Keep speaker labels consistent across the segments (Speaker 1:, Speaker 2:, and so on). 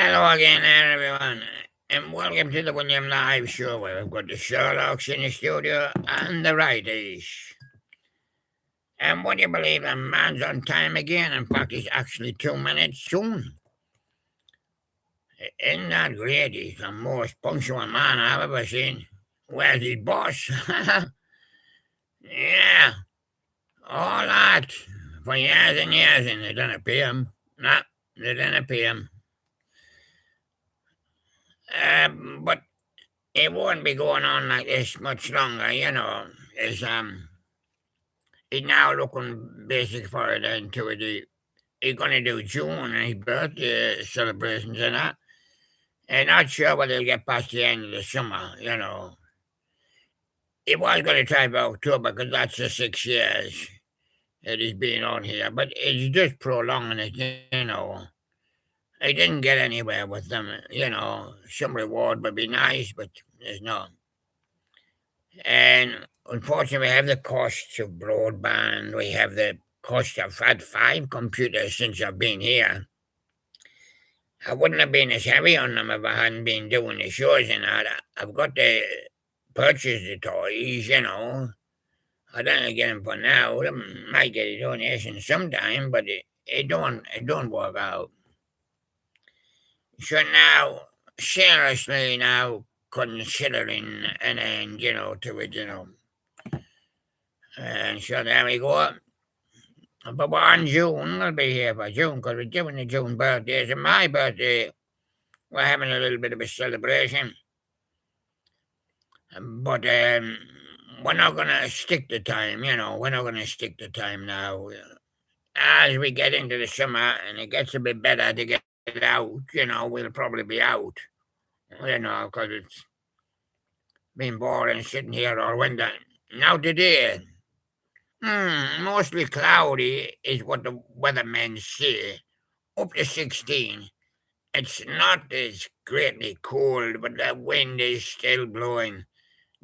Speaker 1: Hello again, there, everyone, and welcome to the William Live Show, where we've got the Sherlocks in the studio and the righties. And would you believe a man's on time again? In fact, he's actually 2 minutes soon. Isn't that great? He's the most punctual man I've ever seen. Where's his boss? Yeah, all that for years and years, and they didn't pay him. Nah, they didn't pay him. But it won't be going on like this much longer, he's now looking basic for it into the he's gonna do June and his birthday celebrations and that. And not sure whether he'll get past the end of the summer. He was gonna try for October because that's the 6 years that he's been on here, but it's just prolonging it. I didn't get anywhere with them. Some reward would be nice, but there's none. And unfortunately, we have the costs of broadband. We have the cost. I've had 5 computers since I've been here. I wouldn't have been as heavy on them if I hadn't been doing the shows and that. I've got to purchase the toys. I don't get them for now. I might get a donation sometime, but it don't work out. So now, seriously, now considering an end, to it. And so there we go. But we're on June. We'll be here for June because we're doing the June birthdays. And my birthday, we're having a little bit of a celebration. But we're not going to stick to time. We're not going to stick to time now. As we get into the summer and it gets a bit better to get out, we'll probably be out. Because it's been boring sitting here all winter. Now today, mostly cloudy is what the weathermen say. Up to 16. It's not as greatly cold, but the wind is still blowing.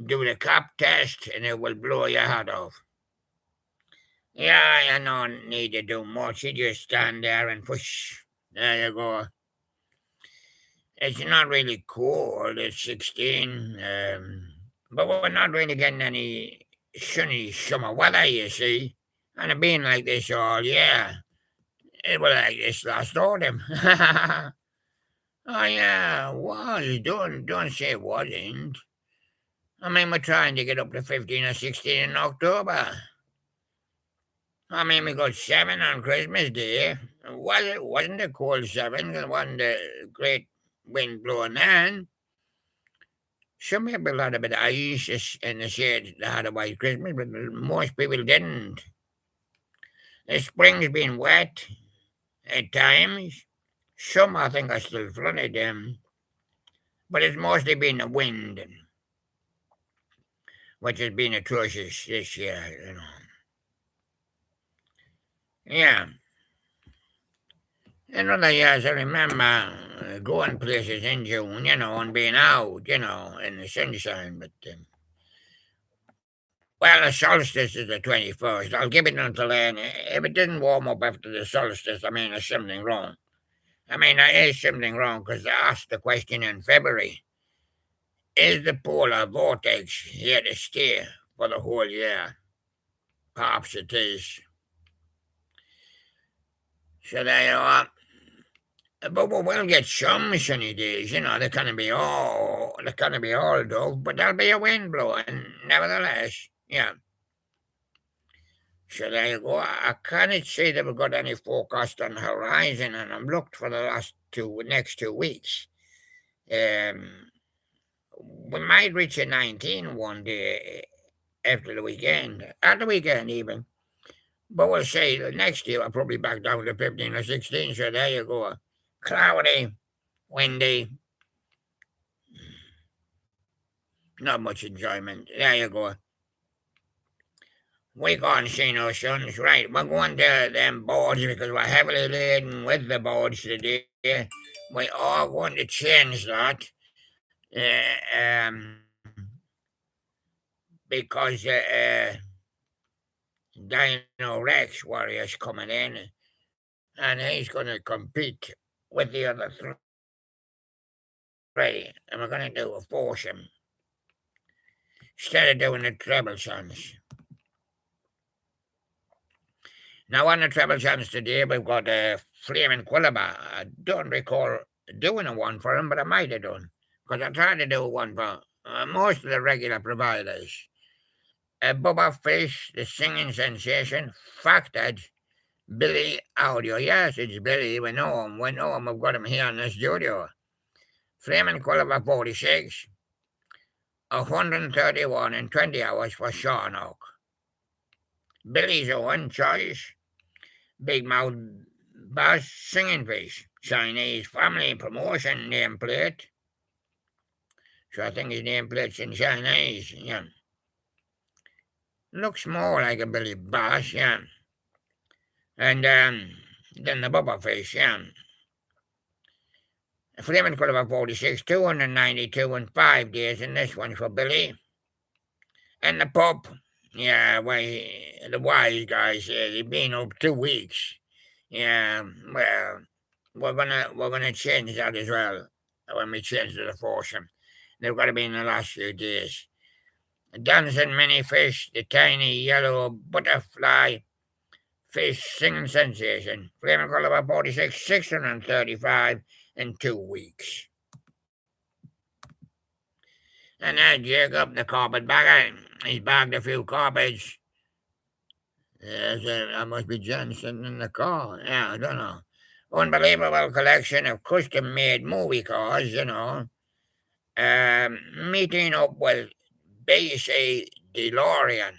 Speaker 1: Do the cap test and it will blow your head off. Yeah, you don't need to do much. You just stand there and push. There you go. It's not really cold. It's 16. But we're not really getting any sunny summer weather, you see. And it being like this all year. It was like this last autumn. Oh yeah, was. Don't say it wasn't. I mean, we're trying to get up to 15 or 16 in October. I mean, we got 7 on Christmas Day. Wasn't a cold 7, it wasn't a great wind blowing then. Some people had a bit of ice in the shade they had a white Christmas, but most people didn't. The spring's been wet at times. Some, I think, are still flooded, but it's mostly been the wind, which has been atrocious this year. Yeah. In other years, I remember going places in June, and being out, in the sunshine. But, well, the solstice is the 21st. I'll give it until then. If it didn't warm up after the solstice, I mean, there's something wrong. I mean, there is something wrong because I asked the question in February. Is the polar vortex here to stay for the whole year? Perhaps it is. So there you are. But we'll get some sunny days, they can't be all dove, but there'll be a wind blowing, nevertheless. Yeah. So there you go. I can't say that we've got any forecast on the horizon, and I'm looked for the next 2 weeks. We might reach a 19 one day after the weekend, at the weekend even. But we'll say the next year I'll probably back down to 15 or 16. So there you go. Cloudy, windy, not much enjoyment. There you go. We can't see no suns. Right, we're going to them boards because we're heavily laden with the boards today. We are going to change that. Because Dino Rex Warrior's coming in and he's going to compete with the other ready, and we're going to do a foursome instead of doing the treble sons. Now, on the treble sons today, we've got Flaming Quillaba. I don't recall doing a one for him, but I might have done, because I tried to do one for most of the regular providers. Bubba Fish, the singing sensation, Facted, Billy Audio. Yes, it's Billy. We know him. We've got him here in the studio. Flaming Quillaba 46, 131 in 20 hours for Sean Oak. Billy's own choice, Big Mouth Bass Singing Fish, Chinese Family Promotion nameplate. So I think his nameplate's in Chinese, yeah. Looks more like a Billy Bass, yeah. And then the Bubba Fish, yeah. Flaming Quillaba 46, 292 in 5 days, and this one's for Billy. And the pup, yeah, well, the wise guy says he's been up 2 weeks. Yeah, well, we're gonna change that as well when we change to the foursome. They've got to be in the last few days. Dancing mini fish, the tiny yellow butterfly fish singing sensation. Flaming Quillaba 46, 635 in 2 weeks. And then Jacob, the carpet bagger, he's bagged a few carpets. That must be Jen sitting in the car. Yeah, I don't know. Unbelievable collection of custom-made movie cars, meeting up with BC DeLorean.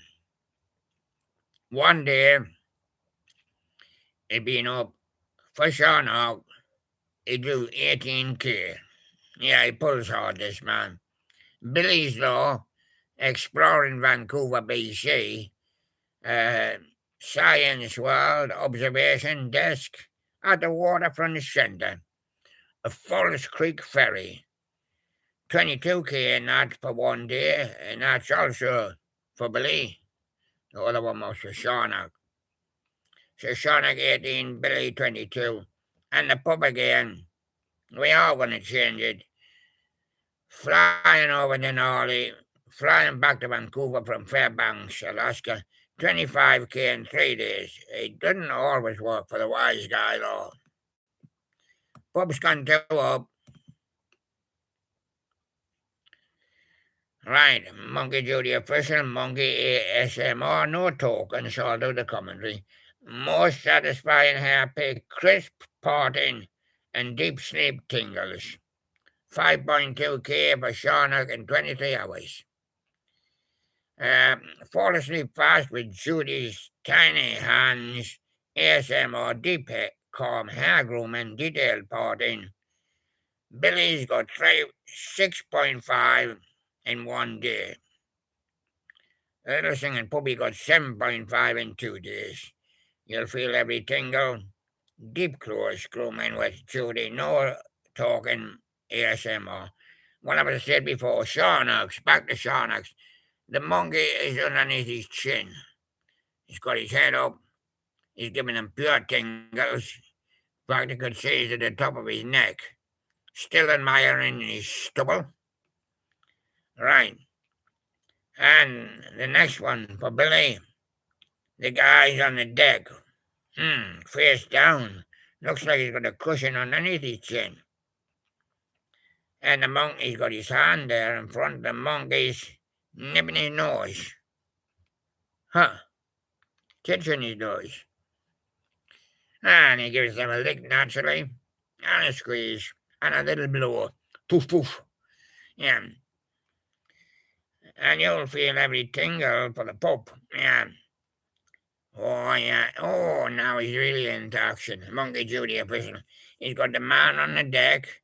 Speaker 1: One day, he been up for Sean Hawk. He drew 18K. Yeah, he pulls hard, this man. Billy's Law, exploring Vancouver, BC. Science World Observation Desk at the Waterfront Centre. A Falls Creek Ferry. 22K in that for one day, and that's also for Billy. The other one was for Shawnock. So Shawnock 18, Billy 22. And the pub again, we are going to change it. Flying over Denali, flying back to Vancouver from Fairbanks, Alaska. 25K in 3 days. It doesn't always work for the wise guy, though. Pub's gone 2 up. Right, Monkey Judy official, Monkey ASMR, no tokens, I'll do the commentary. Most satisfying happy, crisp parting and deep sleep tingles. 5.2K for Shawnock in 23 hours. Fall asleep fast with Judy's tiny hands, ASMR deep calm hair grooming, detailed parting. Billy's got 6.5 in 1 day. Little Singing Puppy got 7.5 in 2 days. You'll feel every tingle. Deep close grooming with Judy, no talking ASMR. What I said before, Shawnock's, back to Shawnock's. The monkey is underneath his chin. He's got his head up. He's giving him pure tingles. In fact, you could see he's at the top of his neck. Still admiring his stubble. Right. And the next one for Billy. The guy's on the deck. Face down. Looks like he's got a cushion underneath his chin. And the monkey's got his hand there in front of the monkey's nipping his nose. Touching his nose. And he gives them a lick naturally, and a squeeze, and a little blow. Poof, poof. Yeah. And you'll feel every tingle for the pup. Yeah. Oh, yeah. Oh, now he's really into action. Monkey Judy official. He's got the man on the deck.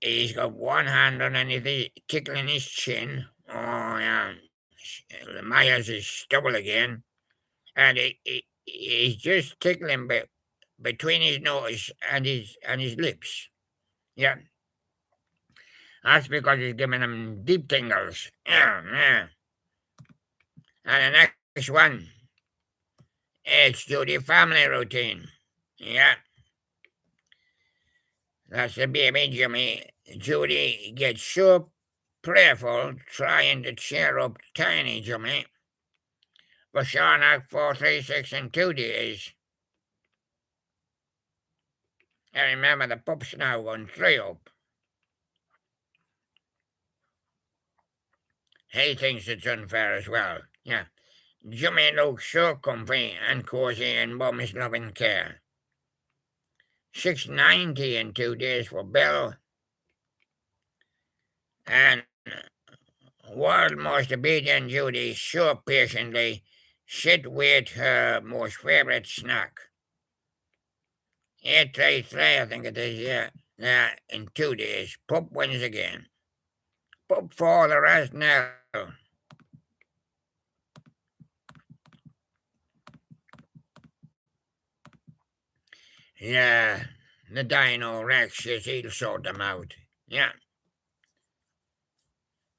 Speaker 1: He's got one hand underneath, tickling his chin. Oh, yeah. Myers is stubble again. And he's just tickling between his nose and his lips. Yeah. That's because he's giving him deep tingles. Yeah. And the next one, it's Judy family routine. Yeah. That's the baby Jimmy. Judy gets so playful trying to cheer up tiny Jimmy. But Shanak 4, 3, 6 and 2 days. I remember the pup's now going 3 up. He thinks it's unfair as well. Yeah. Jimmy looks so comfy and cozy in Mum's loving care. 690 in 2 days for Bill. And world most obedient Judy so patiently sit with her most favourite snack. 833, I think it is, yeah. Yeah, in 2 days. Pup wins again. Pup for the rest now. Yeah, the Dino Rex says he'll sort them out. Yeah.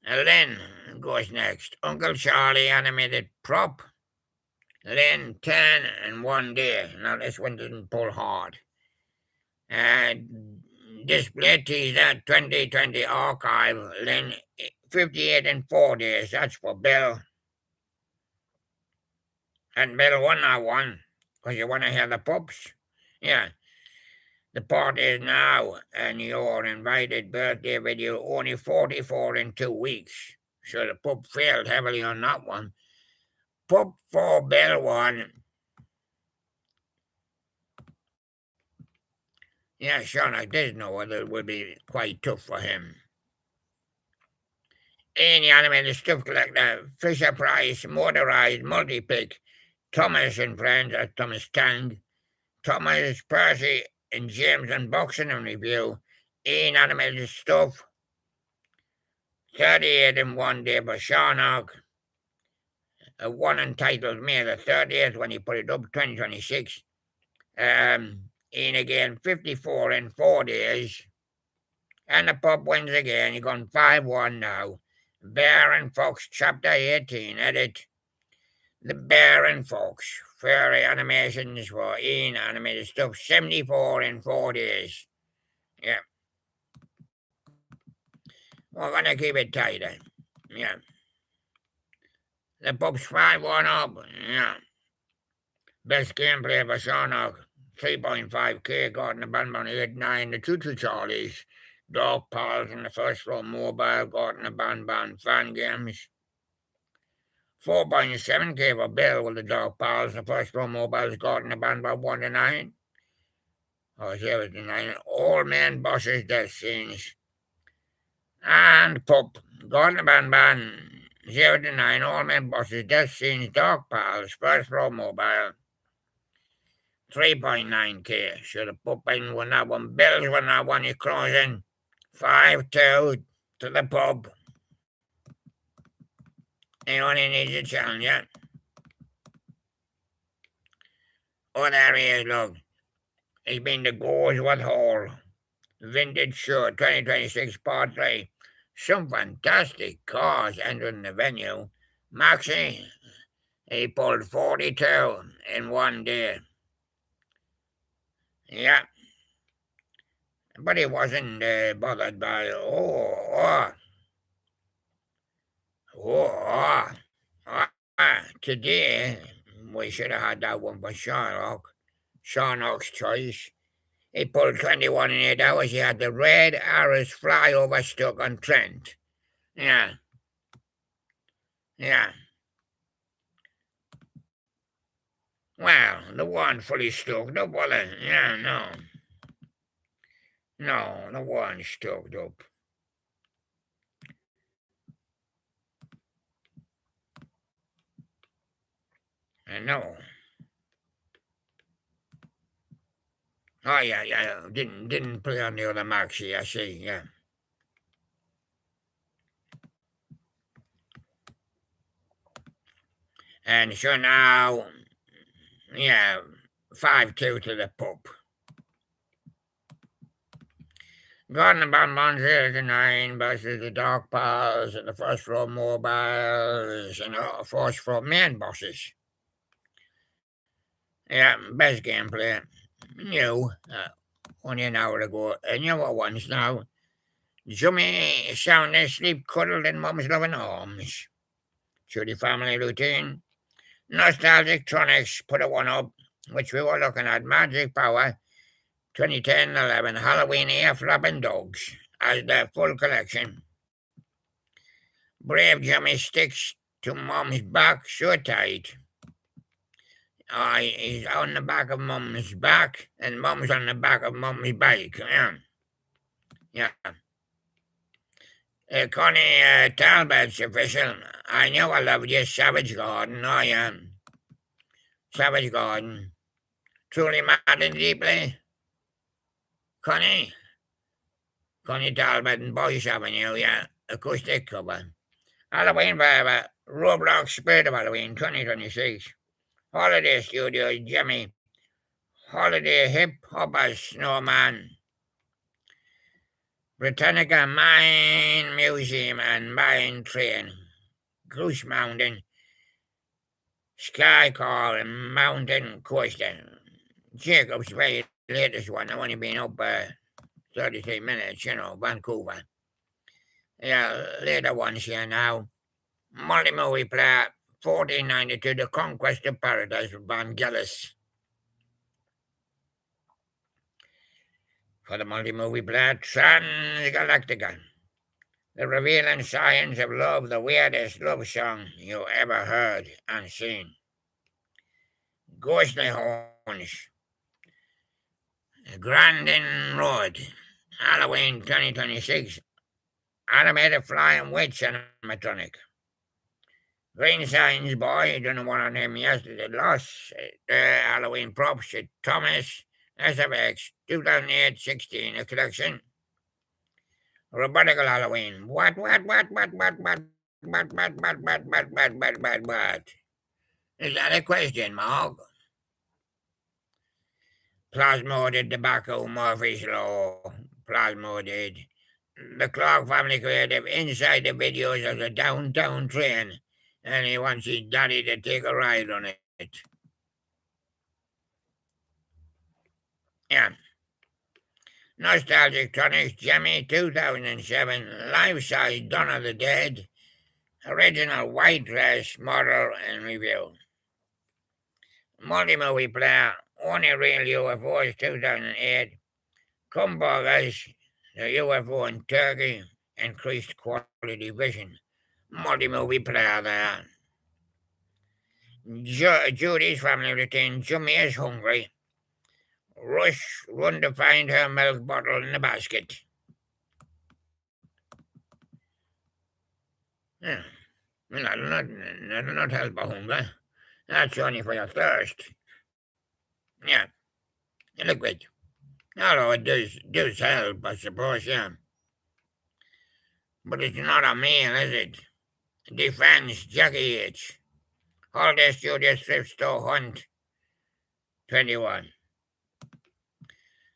Speaker 1: And Lynn goes next. Uncle Charlie animated prop. Lynn 10 in 1 day. Now this one didn't pull hard. Display teaser 2020 archive. Lynn 58 in 4 days. That's for Bill. And Bill won that one. Because you want to hear the pups. Yeah. The party is now, and your invited birthday video only 44 in 2 weeks. So the pup failed heavily on that one. Pup 4 Bill 1. Yeah, Sean, I did know whether it would be quite tough for him. Any animated stuff collector, Fisher Price, motorized multi-pick, Thomas and friends at Thomas Tang, Thomas Percy and James unboxing and review, animated stuff, 38 in 1 day for Sean Hawk. One entitled May the 30th when he put it up, 2026. Again, 54 in 4 days. And the pup wins again. He's gone 5-1 now. Bear and Fox, Chapter 18, edit. The Bear and Fox, furry animations for animated stuff, 74 in 4 days. Yeah. We're going to keep it tighter. Yeah. The pup's 5-1 up. Yeah. Best gameplay for Sonic. 3.5k, Gordon the Banban 8-9, the Choo Charlies, Dog Pals in the First Row Mobile, Gordon the Banban fan games. 4.7k for Bill with the Dog Pals, the First Row Mobiles, Gordon the Banban 1-9. Oh, 0-9. All Man Bosses Death Scenes. And Pup, Gordon the Banban 0-9, All Man Bosses Death Scenes, Dog Pals, First Row Mobile. 3.9k. Should have put in when that one. Bills when that one. You're closing 5-2 to the pub. He only needs a challenge, yeah. Oh, there he is, look. He's been the Goresworth Hall. Vintage Show 2026 Part 3. Some fantastic cars entering the venue. Maxie, he pulled 42 in 1 day. Yeah. But he wasn't bothered by, today we should have had that one for Sharnock. Sharnock's choice. He pulled 21 in 8 hours. He had the red arrows flyover stuck on Trent. Yeah. Yeah. Well, the one fully stoked up, was it? Yeah, no. No, the one stoked up. No. Oh, yeah. Didn't play on the other Maxi, I see, yeah. And so now, yeah, 5-2 to the pup. Gordon Banban 0-9 versus the Dog Pals and the First Row Mobiles and the First Row Man Bosses. Yeah, best gameplay. New. only an hour ago. And you know ones now. Jimmy sound asleep, cuddled in Mum's loving arms. To the family routine. Nostalgic Tronics put a one up, which we were looking at. Magic Power 2010-11 Halloween Air Flapping Dogs as the full collection. Brave Jimmy sticks to Mum's back so tight. He's on the back of Mum's back, and Mum's on the back of Mum's bike. Yeah. Connie Talbot's official. I know I love you, Savage Garden. I am. Savage Garden. Truly mad and deeply. Connie Talbot and Boyce Avenue, yeah. Acoustic cover. Halloween Forever. Roblox Spirit of Halloween 2026. Holiday Studios, Jimmy. Holiday Hip Hopper Snowman. Britannica Mine Museum and Mine Train. Goose Mountain. Sky Call and Mountain Coaster. Jacob's Bay, latest one. I've only been up 33 minutes, Vancouver. Yeah, later ones here now. Multi-movie player, 1492, The Conquest of Paradise with Vangelis. For the multi-movie player, Transgalactica. The revealing science of love, the weirdest love song you ever heard and seen. Ghostly Horns. Grandin Road. Halloween 2026. Animated Flying Witch animatronic. Green Signs Boy, don't know what her name yesterday, lost Halloween props at Thomas SFX 2008-16, a collection. Robotical Halloween. What? Is that a question mark? Plasmoded Tobacco Murphy's Law. Plasmoded. The Clark family creative inside the videos of the downtown train, and he wants his daddy to take a ride on it. Yeah. Nostalgic Tronics Jimmy 2007 life-size Dawn of the Dead original white dress model and review. Multi-movie player Only Real UFOs 2008 Kumburgers, the UFO in Turkey, increased quality vision. Multi-movie player there. Judy's family routine. Jimmy is hungry. Rush run to find her milk bottle in the basket. Yeah. That'll not help a hunger. That's only for your thirst. Yeah. Liquid. Although it does help, I suppose, yeah. But it's not a meal, is it? Defense Jackie H. Holiday Studio Thrift Store Hunt 21.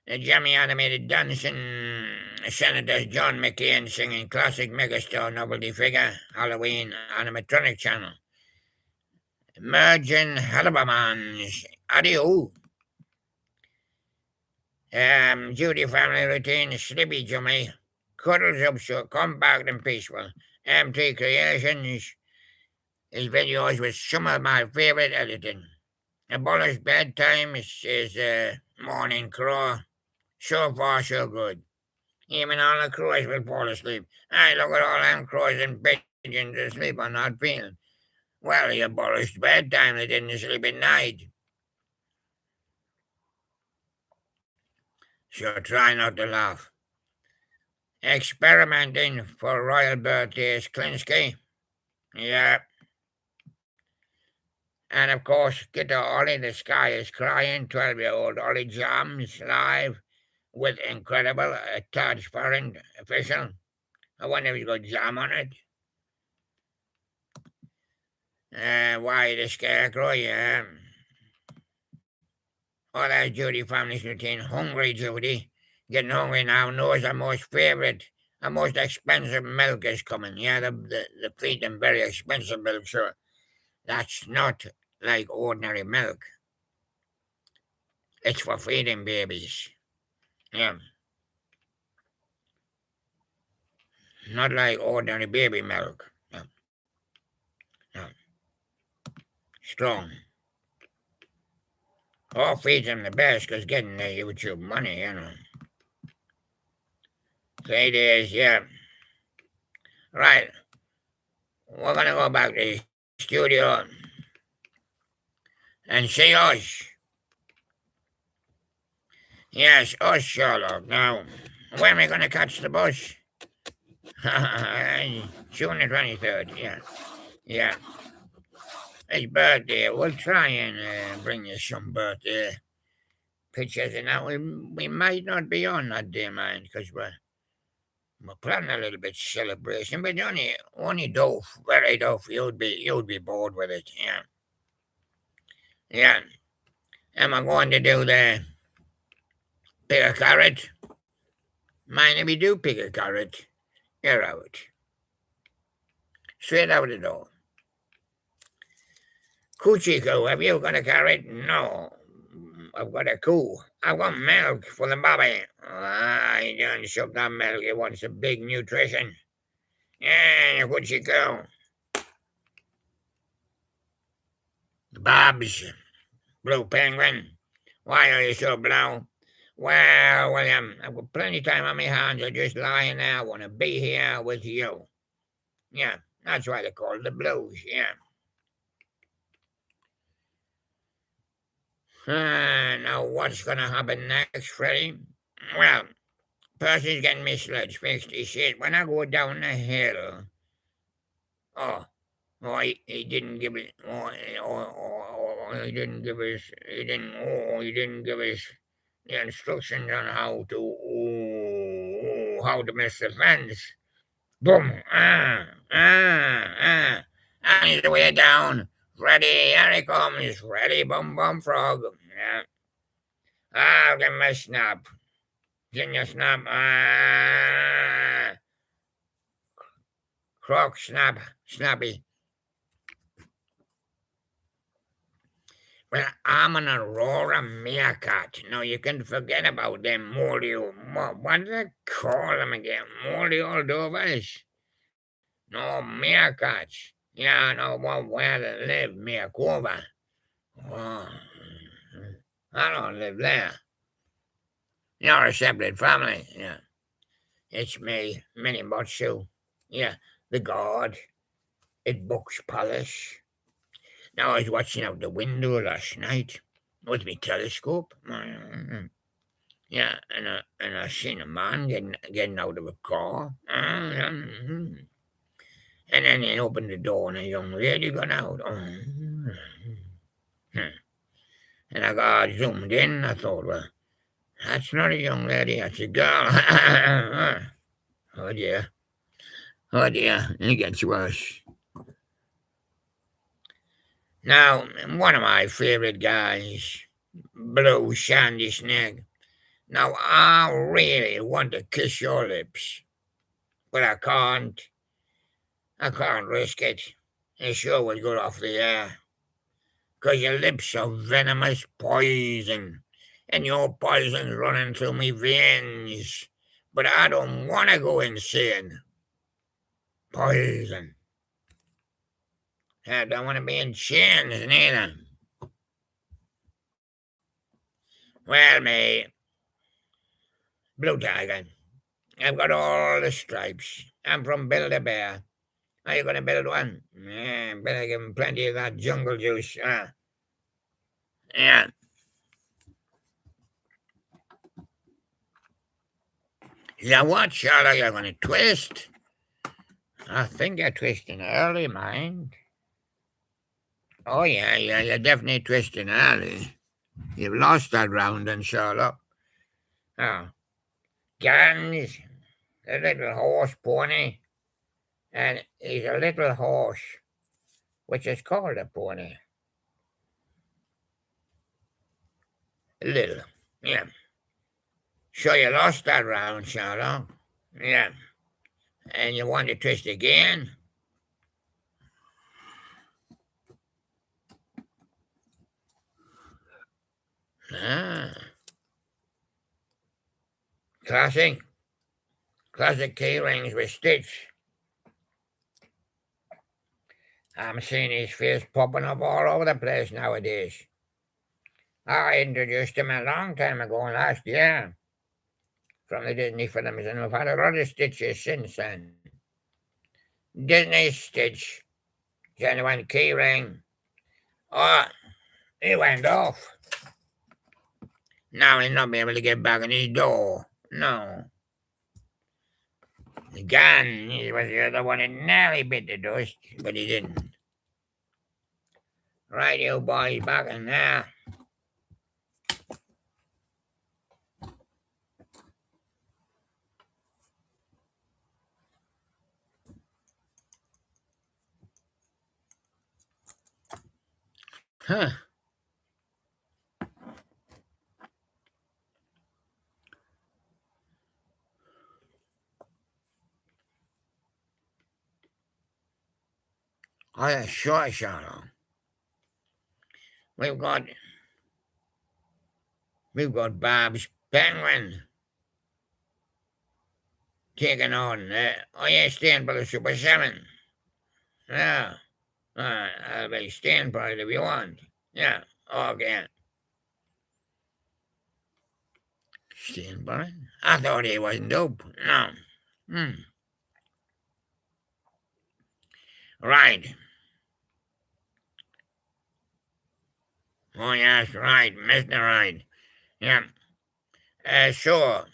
Speaker 1: The Jimmy animated dancing Senator John McCain singing classic megastar novelty figure Halloween animatronic channel. Merging Halibamans. Adieu. Judy family routine. Sleepy Jimmy. Cuddles up so compact and peaceful. MT Creations. His videos with some of my favorite editing. Abolish bedtime is Morning Crow. So far, so good. Even all the crows will fall asleep. I look at all them crows and pigeons asleep on that field. Well, he abolished bedtime. They didn't sleep at night. So try not to laugh. Experimenting for royal birthdays, Klinsky. Yeah. And of course, Guitar Ollie, The Sky is Crying, 12-year-old Ollie Jams live with incredible Taj Farron official. I wonder if he's got jam on it. Why the Scarecrow, yeah. Oh, that's Judy family's routine. Hungry Judy. Getting hungry now. Knows her most favourite, her most expensive milk is coming. Yeah, the feed them very expensive milk, so that's not like ordinary milk. It's for feeding babies. Yeah. Not like ordinary baby milk. No. No. Strong. All feeds them the best because getting the YouTube money, you know. So it is, yeah. Right. We're going to go back to the studio and see us. Yes, us, Sherlock. Now, when are we going to catch the bus? June the 23rd, yeah. Yeah. It's birthday. We'll try and bring you some birthday pictures and that. We might not be on that day, man, because we're planning a little bit celebration, but only dough, very dough. You'd be bored with it, yeah. Yeah. Am I going to do the pick a carrot? Mind if we do pick a carrot? You're out. Straight out the door. Coochie, have you got a carrot? No. I've got a coo. I've got milk for the baby. I don't suck that milk. It wants a big nutrition. Yeah, Coochie. Babs, Blue Penguin. Why are you so blue? Well, William, I've got plenty of time on my hands. I'm just lying there. I want to be here with you. Yeah, that's why they call it the blues, yeah. Now what's going to happen next, Freddie? Well, Percy's getting me sledge fixed. He said when I go down the hill, oh, he didn't give it, he didn't give us the instructions on how to miss the fence. Boom, and he's way down. Ready, here he comes. Ready, bum bum frog. Yeah. Give me a snap. Give me a snap. Croc, snap, snappy. Well, I'm an Aurora meerkat. No, you can forget about them moldy, what do they call them again? Moldy Oldovers? No, meerkats. Yeah, no, where they live, Meerkova. Oh, I don't live there. You're a separate family, yeah. It's me, Minnie Botsu. Yeah, the god at Bucks Palace. Now I was watching out the window last night with my telescope. Yeah, and I seen a man getting out of a car. And then he opened the door and a young lady got out. And I got zoomed in. I thought, well, that's not a young lady, that's a girl. Oh dear. Oh dear, it gets worse. Now, one of my favorite guys, Blue Shandy Snag. Now, I really want to kiss your lips, but I can't. I can't risk it. It sure would go off the air. 'Cause your lips are venomous poison, and your poison's running through me veins. But I don't want to go insane. Poison. I don't want to be in chains neither. Well, me, Blue Tiger, I've got all the stripes. I'm from Build a Bear. Are you going to build one? Yeah, better give him plenty of that jungle juice. Yeah. Yeah, what, Charlotte? You're going to twist? I think you're twisting early, mind. Oh, yeah, you're definitely twisting early. You've lost that round then, Charlotte. Oh. Gans, the little horse pony, and he's a little horse, which is called a pony. Little, yeah. So you lost that round, Charlotte. Yeah. And you want to twist again? Ah. Classic. Classic key rings with Stitch. I'm seeing his face popping up all over the place nowadays. I introduced him a long time ago last year from the Disney films, and we've had a lot of Stitches since then. Disney Stitch, genuine key ring. Oh, he went off. Now he'll not be able to get back in his door. No. Gone. He was the other one that nearly bit the dust, but he didn't. Right, you boys, back in there. Huh. Oh, yeah, sure, Sherlock. We've got Bob's Penguin taking on. Oh, yeah, staying for the Super 7. Yeah. I'll be staying for it if you want. Yeah, okay. Staying for it? I thought he wasn't dope. No. Right. Oh, yes, right, Mr. Right. Yeah. So,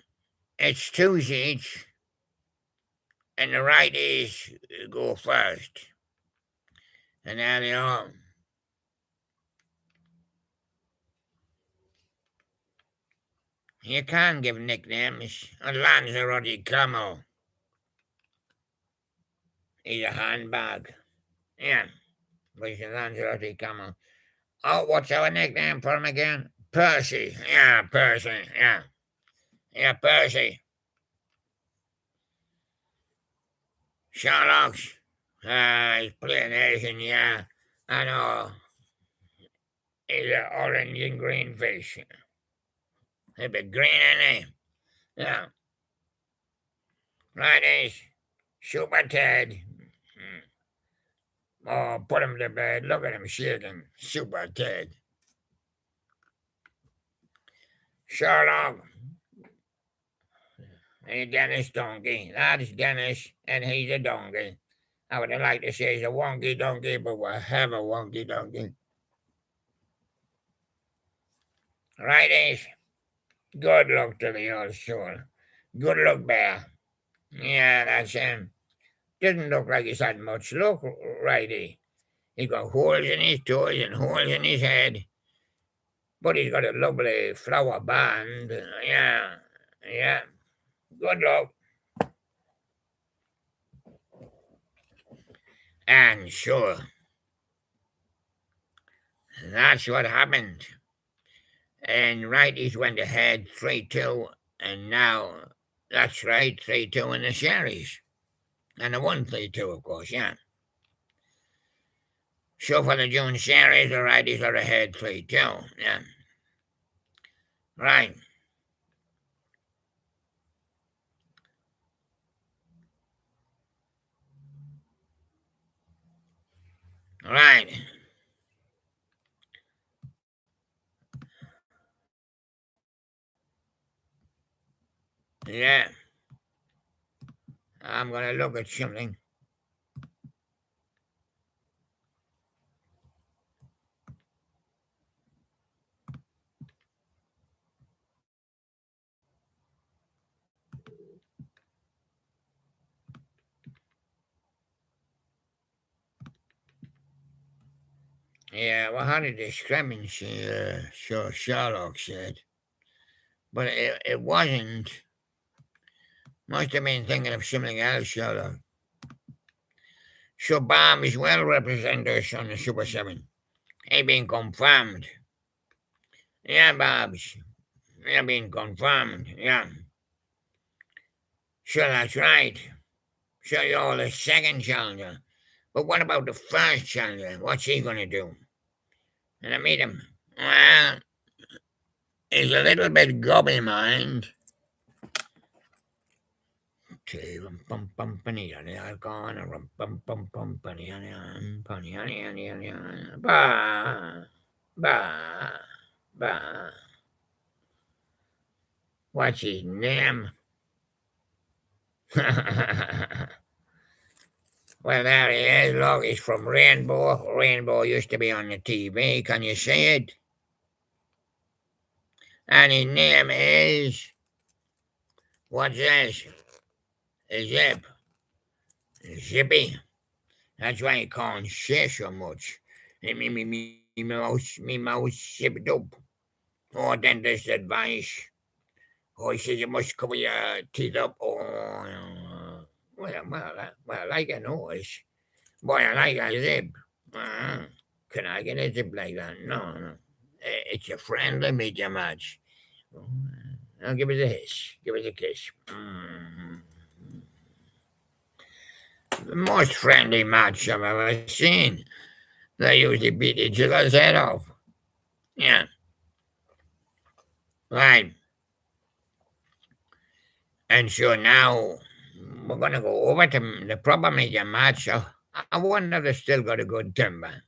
Speaker 1: it's Tuesday each, and the righties go first. And there they are. You can't give nicknames. Lanzarote Camo. He's a handbag. Yeah, but he's a Lanzarote Camo. Oh, what's our nickname for him again? Percy. Yeah, Percy. Yeah. Yeah, Percy. Sherlock's. He's playing Asian, yeah. I know. He's an orange and green fish. He'll be green, ain't he? Yeah. Right, he's Super Ted. Oh, put him to bed. Look at him shaking. Super Ted. Sherlock. And Dennis Donkey. That's Dennis, and he's a donkey. I would like to say he's a wonky donkey, but we'll have a wonky donkey. Righties. Good luck to the old soul. Good luck, Bear. Yeah, that's him. Doesn't look like he's had much luck, righty. He's got holes in his toes and holes in his head. But he's got a lovely flower band. Yeah. Good luck. And sure, that's what happened. And righties went ahead 3-2, and now that's right, 3-2 in the series. And the 1-3-2, of course, yeah. So for the June series, the righties are ahead 3-2, yeah. Right. Right. Yeah. I'm going to look at something. Yeah, well, how did discrepancy, so Sherlock said. But it wasn't. Must have been thinking of something else, Sherlock. So Bob is well represented us on the Super 7. He been confirmed. Yeah, Bob's. He been confirmed, yeah. So that's right. So you're the second challenger. But what about the first challenger? What's he going to do? And I meet him. Well, he's a little bit gobby mind. tea, bum bum bunny, I'm gonna bum bum bum bunny, bunny, ba ba ba. What's his name? Well, there he is. Look, he's from Rainbow. Rainbow used to be on the TV. Can you see it? And his name is. What's this? Zip. Zippy. That's why he can't say so much. Me mouse zipped up. Oh, dentist advice. Oh, he says you must cover your teeth up. Oh, well, I like a noise. Boy, I like a zip. Can I get a zip like that? No. It's a friendly medium match. Now give us a hiss. Give us a kiss. The most friendly match I've ever seen. They usually beat each other's head off. Yeah. Right. And so now we're going to go over to the proper medium match. So I wonder if they still got a good timber.